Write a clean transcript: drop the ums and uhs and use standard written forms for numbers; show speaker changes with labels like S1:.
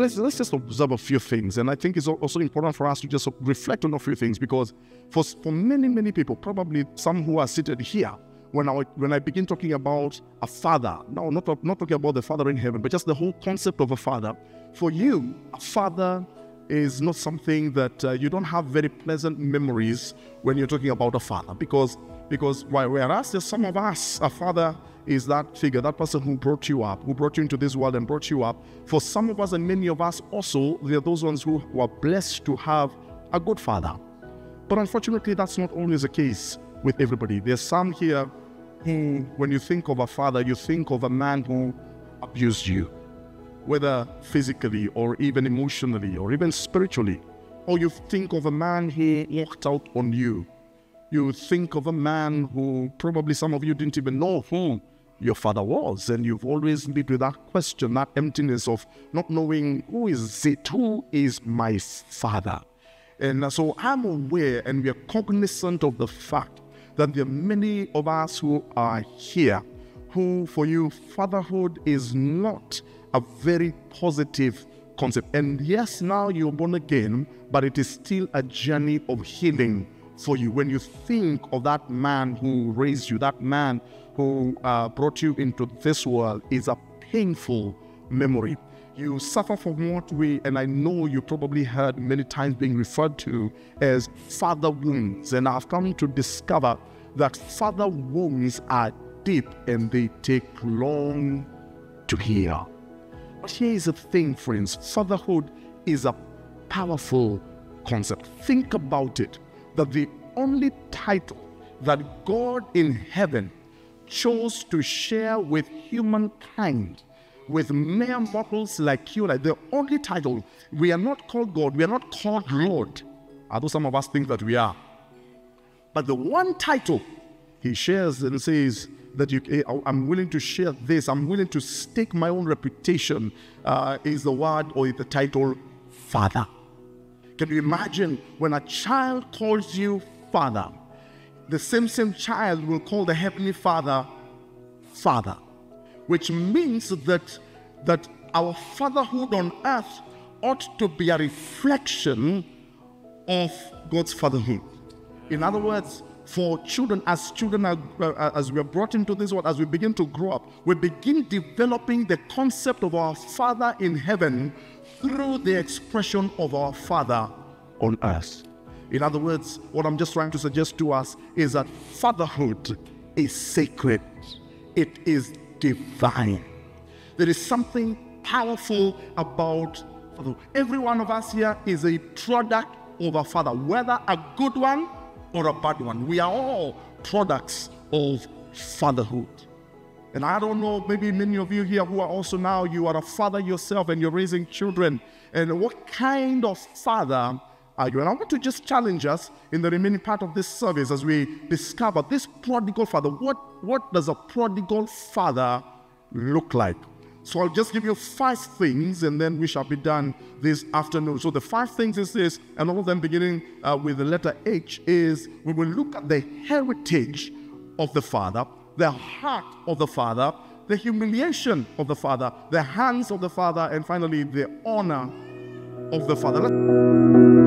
S1: let's just observe a few things. And I think it's also important for us to just reflect on a few things, because for many people, probably some who are seated here, when I begin talking about a father, no, not talking about the Father in heaven, but just the whole concept of a father. For you, a father is not something that you don't have very pleasant memories when you're talking about a father, because whereas there's some of us, a father is that figure, that person who brought you up, who brought you into this world and brought you up. For some of us and many of us also, there are those ones who are blessed to have a good father. But unfortunately, that's not always the case with everybody. There's some here who, when you think of a father, you think of a man who abused you, whether physically or even emotionally or even spiritually. Or you think of a man who walked out on you. You think of a man who probably some of you didn't even know who your father was, and you've always lived with that question, that emptiness of not knowing who is my father. And so I'm aware, and we are cognizant of the fact that there are many of us who are here who, for you, fatherhood is not a very positive concept. And yes, now you're born again, but it is still a journey of healing for you. When you think of that man who raised you, that man who brought you into this world, is a painful memory. You suffer from what and I know you probably heard many times being referred to as father wounds. And I've come to discover that father wounds are deep and they take long to heal. But here is the thing, friends. Fatherhood is a powerful concept. Think about it. That the only title that God in heaven chose to share with humankind, with mere mortals like you, like the only title, we are not called God, we are not called Lord, although some of us think that we are. But the one title he shares and says that I'm willing to share this, I'm willing to stake my own reputation, is the word or the title Father. Can you imagine when a child calls you Father, the same child will call the Heavenly Father Father, which means that our fatherhood on earth ought to be a reflection of God's fatherhood. In other words, for children, as we are brought into this world, as we begin to grow up, we begin developing the concept of our Father in heaven through the expression of our Father on earth. In other words, what I'm just trying to suggest to us is that fatherhood is sacred. It is divine. There is something powerful about fatherhood. Every one of us here is a product of a father, whether a good one or a bad one. We are all products of fatherhood. And I don't know, maybe many of you here who are also now, you are a father yourself and you're raising children. And what kind of father are you? And I want to just challenge us in the remaining part of this service as we discover this prodigal father. What does a prodigal father look like? So I'll just give you 5 things and then we shall be done this afternoon. So the 5 things is this, and all of them beginning with the letter H, is we will look at the heritage of the father, the heart of the father, the humiliation of the father, the hands of the father, and finally the honor of the father.